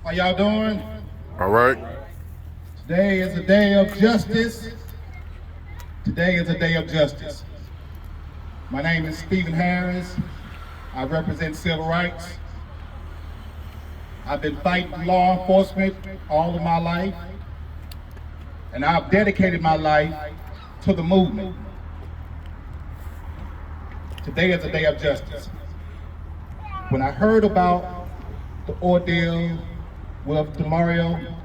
How y'all doing? All right. Today is a day of justice. Today is a day of justice. My name is Stephen Harris. I represent civil rights. I've been fighting law enforcement all of my life, and I've dedicated my life to the movement. Today is a day of justice. When I heard about the ordeal with DeMontario,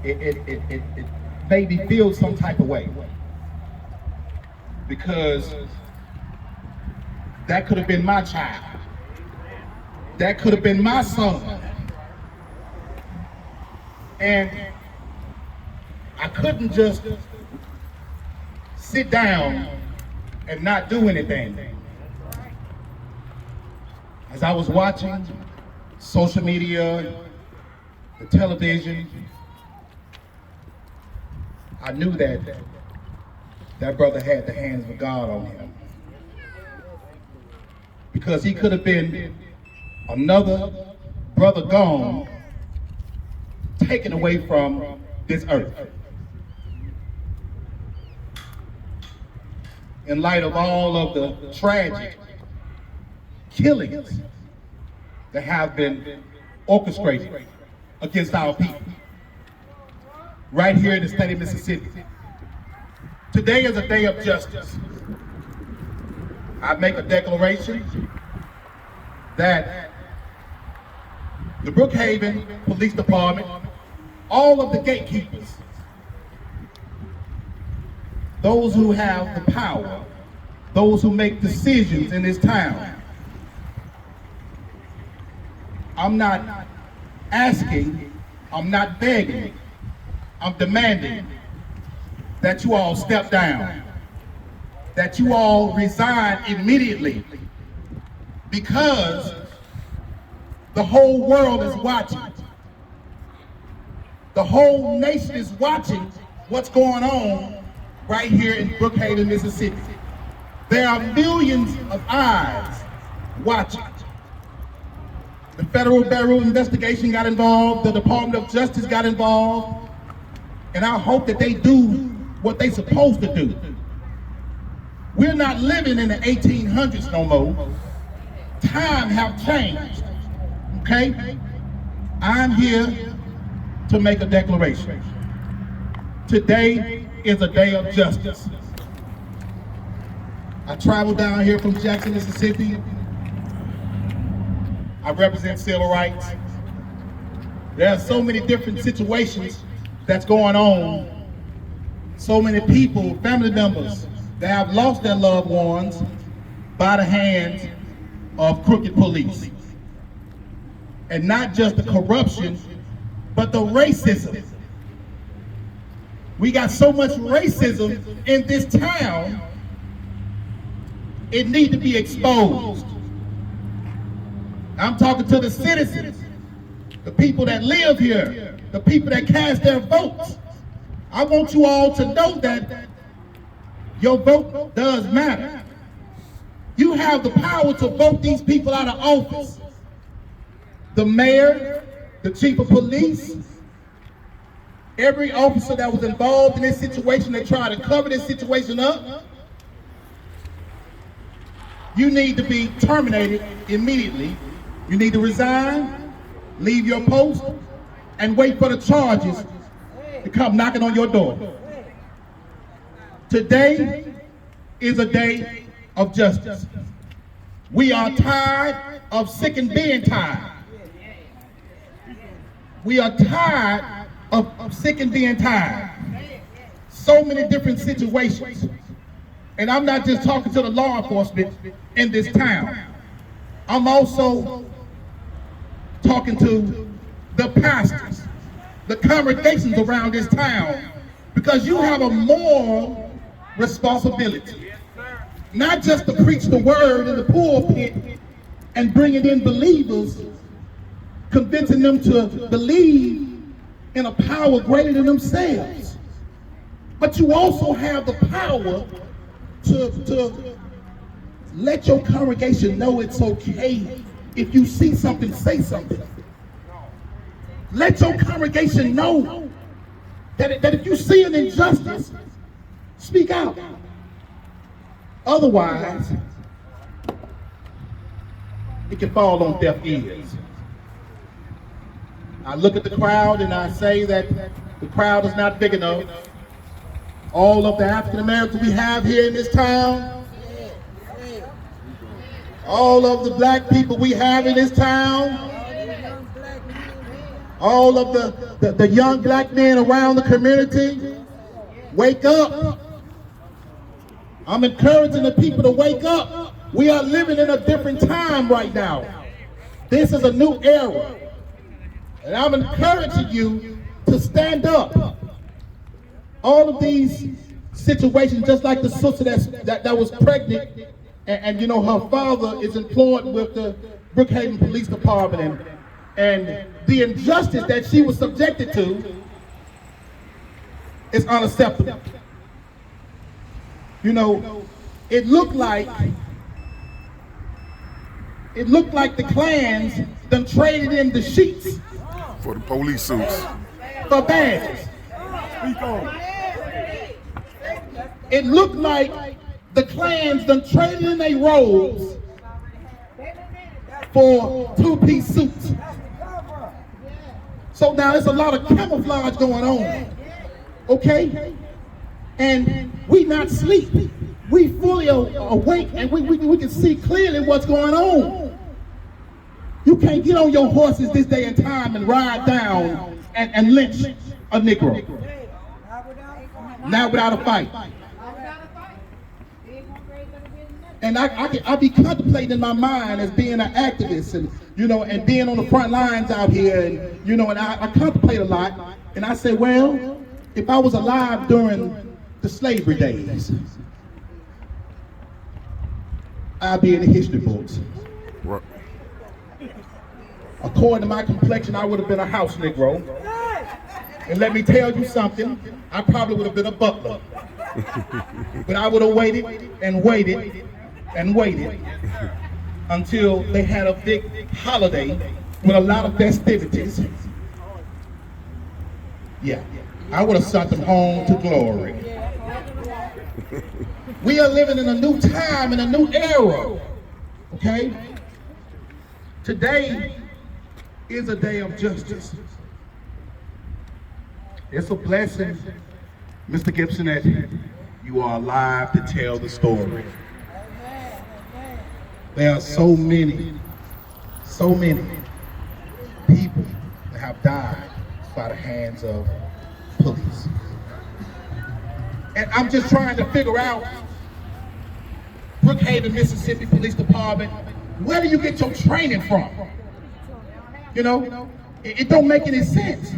it made me feel some type of way, because that could have been my child. That could have been my son. And I couldn't just sit down and not do anything. As I was watching social media, the television, I knew that that brother had the hands of God on him. Because he could have been another brother gone, taken away from this earth. In light of all of the tragic killings that have been orchestrated against our people right here in the state of Mississippi. Today is a day of justice. I make a declaration that the Brookhaven Police Department, all of the gatekeepers, those who have the power, those who make decisions in this town, I'm not asking, I'm not begging, I'm demanding that you all step down, that you all resign immediately, because the whole world is watching. The whole nation is watching what's going on right here in Brookhaven, Mississippi. There are millions of eyes watching. The Federal Bureau of Investigation got involved, the Department of Justice got involved, and I hope that they do what they're supposed to do. We're not living in the 1800s no more. Time have changed, okay? I'm here to make a declaration. Today is a day of justice. I traveled down here from Jackson, Mississippi. I represent civil rights. There are so many different situations that's going on. So many people, family members, that have lost their loved ones by the hands of crooked police. And not just the corruption, but the racism. We got so much racism in this town, it needs to be exposed. I'm talking to the citizens, the people that live here, the people that cast their votes. I want you all to know that your vote does matter. You have the power to vote these people out of office. The mayor, the chief of police, every officer that was involved in this situation, they tried to cover this situation up. You need to be terminated immediately. You need to resign, leave your post, and wait for the charges to come knocking on your door. Today is a day of justice. We are tired of sick and being tired. We are tired of sick and being tired. So many different situations. And I'm not just talking to the law enforcement in this town. I'm also talking to the pastors, the congregations around this town, because you have a moral responsibility. Not just to preach the word in the pulpit and bringing in believers, convincing them to believe in a power greater than themselves. But you also have the power to Let your congregation know it's okay. If you see something, say something. Let your congregation know that if you see an injustice, speak out. Otherwise, it can fall on deaf ears. I look at the crowd and I say that the crowd is not big enough. All of the African Americans we have here in this town, all of the black people we have in this town, all of the young black men around the community, wake up. I'm encouraging the people to wake up. We are living in a different time right now. This is a new era. And I'm encouraging you to stand up. All of these situations, just like the sister that was pregnant, and you know, her father is employed with the Brookhaven Police Department, and the injustice that she was subjected to is unacceptable. You know, it looked like the Klans done traded in the sheets for the police suits, for badges. It looked like the Klans done traded in their robes for two-piece suits. So now there's a lot of camouflage going on, okay? And we not sleep. We fully awake, and we can see clearly what's going on. You can't get on your horses this day and time and ride down and lynch a Negro. Not without a fight. And I be contemplating in my mind as being an activist, and you know, and being on the front lines out here, and you know, and I contemplate a lot, and I say, well, if I was alive during the slavery days, I'd be in the history books. Right. According to my complexion, I would have been a house Negro. And let me tell you something, I probably would have been a butler. But I would have waited and waited and waited until they had a big holiday with a lot of festivities. Yeah, I would have sent them home to glory. We are living in a new time, in a new era, okay? Today is a day of justice. It's a blessing, Mr. Gibson, that you are alive to tell the story. There are so many people that have died by the hands of police. And I'm just trying to figure out, Brookhaven, Mississippi Police Department, where do you get your training from? You know, it don't make any sense.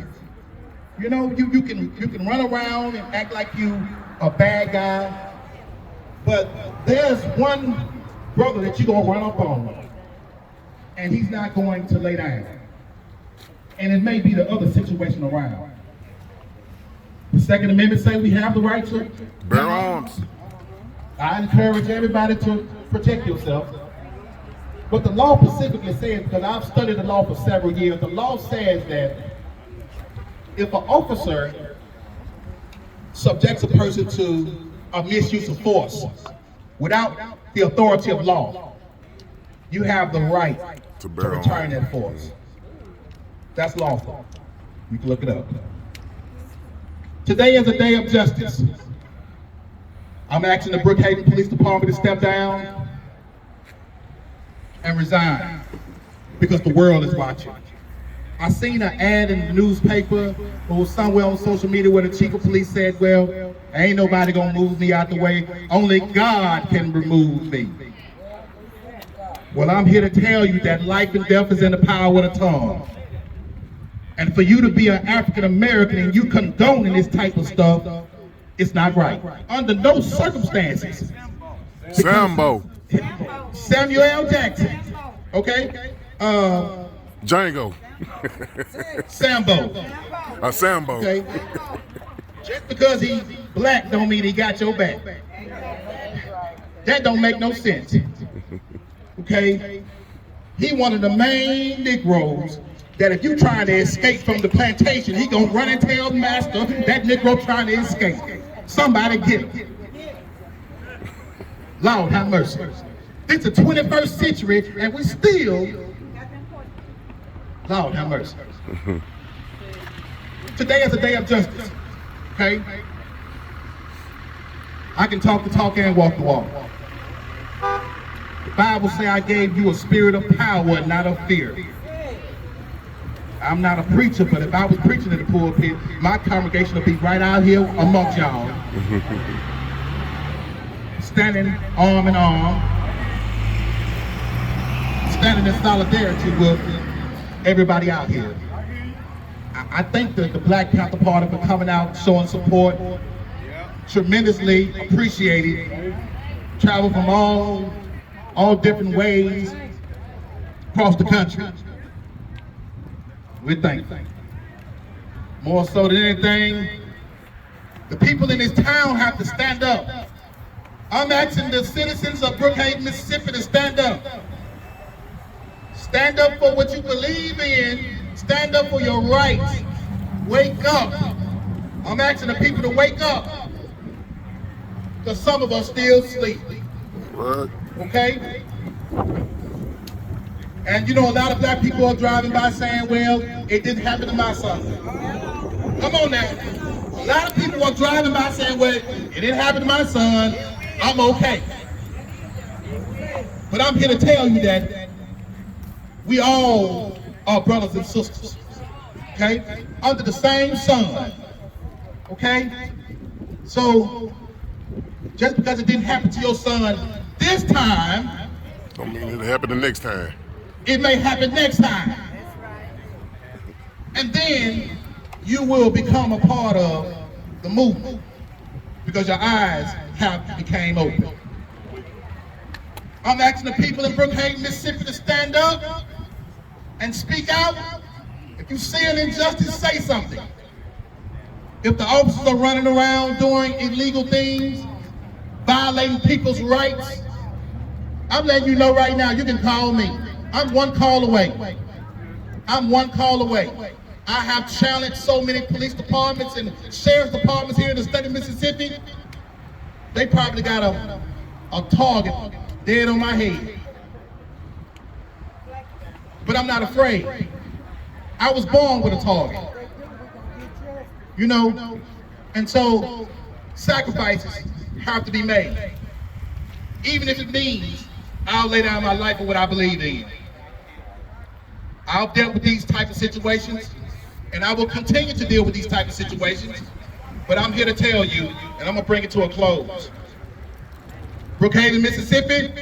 You know, you can run around and act like you a bad guy, but there's one brother that you're gonna run up on, and he's not going to lay down. And it may be the other situation around. The Second Amendment says we have the right to bear arms. I encourage everybody to protect yourself. But the law specifically says, because I've studied the law for several years, the law says that if an officer subjects a person to a misuse of force without the authority of law, you have the right to return that force. That's lawful. You can look it up. Today is a day of justice. I'm asking the Brookhaven Police Department to step down and resign because the world is watching. I seen an ad in the newspaper or somewhere on social media where the chief of police said, well, ain't nobody gonna move me out the way. Only God can remove me. Well, I'm here to tell you that life and death is in the power of the tongue. And for you to be an African American and you condoning this type of stuff, it's not right. Under no circumstances. Sambo. Samuel L. Jackson. Okay? Django. Sambo. A Sambo. Okay? Just because he's black don't mean he got your back. That don't make no sense. okay? He one of the main Negroes that if you trying to escape from the plantation, he gonna run and tell master that Negro trying to escape. Somebody get him. Lord have mercy. It's the 21st century and we still, Lord have mercy. Today is a day of justice, okay? I can talk the talk and walk the walk. The Bible says I gave you a spirit of power and not of fear. I'm not a preacher, but if I was preaching in the pulpit, my congregation would be right out here amongst y'all. Standing arm in arm. Standing in solidarity with everybody out here. I thank the Black Panther Party for coming out, showing support. Tremendously appreciated. Travel from all different ways across the country. We're thankful. More so than anything, the people in this town have to stand up. I'm asking the citizens of Brookhaven, Mississippi to stand up. Stand up for what you believe in. Stand up for your rights. Wake up. I'm asking the people to wake up. Because some of us still sleep. What? Okay? And you know, a lot of black people are driving by saying, well, it didn't happen to my son. Come on now. A lot of people are driving by saying, well, it didn't happen to my son. I'm okay. But I'm here to tell you that we all are brothers and sisters. Okay? Under the same sun. Okay? So, just because it didn't happen to your son this time, Don't mean it'll happen the next time. it may happen next time. And then you will become a part of the movement because your eyes have became open. I'm asking the people in Brookhaven, Mississippi to stand up and speak out. If you see an injustice, say something. If the officers are running around doing illegal things, violating people's rights, I'm letting you know right now, you can call me. I'm one call away. I'm one call away. I have challenged so many police departments and sheriff's departments here in the state of Mississippi. They probably got a target dead on my head. But I'm not afraid. I was born with a target. You know? And so sacrifices have to be made. Even if it means I'll lay down my life for what I believe in. I've dealt with these type of situations, and I will continue to deal with these type of situations, but I'm here to tell you, and I'm gonna bring it to a close. Brookhaven, Mississippi,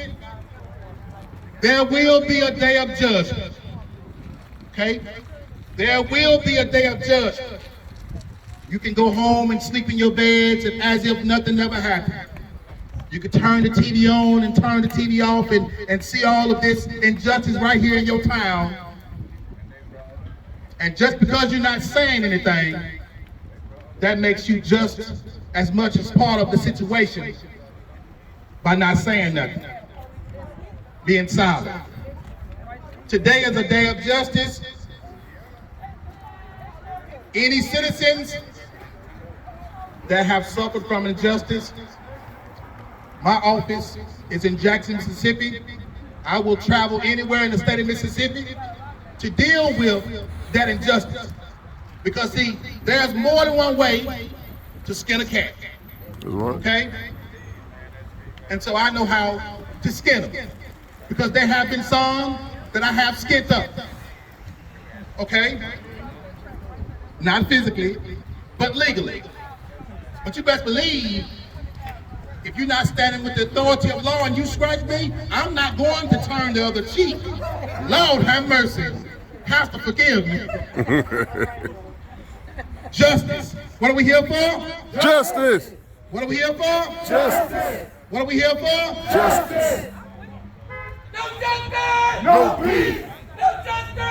there will be a day of judgment, okay? There will be a day of judgment. You can go home and sleep in your beds and as if nothing ever happened. You can turn the TV on and turn the TV off and see all of this injustice right here in your town. And just because you're not saying anything, that makes you just as much as part of the situation by not saying nothing, being silent. Today is a day of justice. Any citizens that have suffered from injustice, my office is in Jackson, Mississippi. I will travel anywhere in the state of Mississippi to deal with that injustice. Because see, there's more than one way to skin a cat, okay? And so I know how to skin them. Because there have been some that I have skinned up, okay? Not physically, but legally. But you best believe, if you're not standing with the authority of law and you scratch me, I'm not going to turn the other cheek. Lord have mercy. Pastor, forgive me. Justice. What are we here for? Justice. What are we here for? Justice. What are we here for? Justice. No justice! No peace. No justice!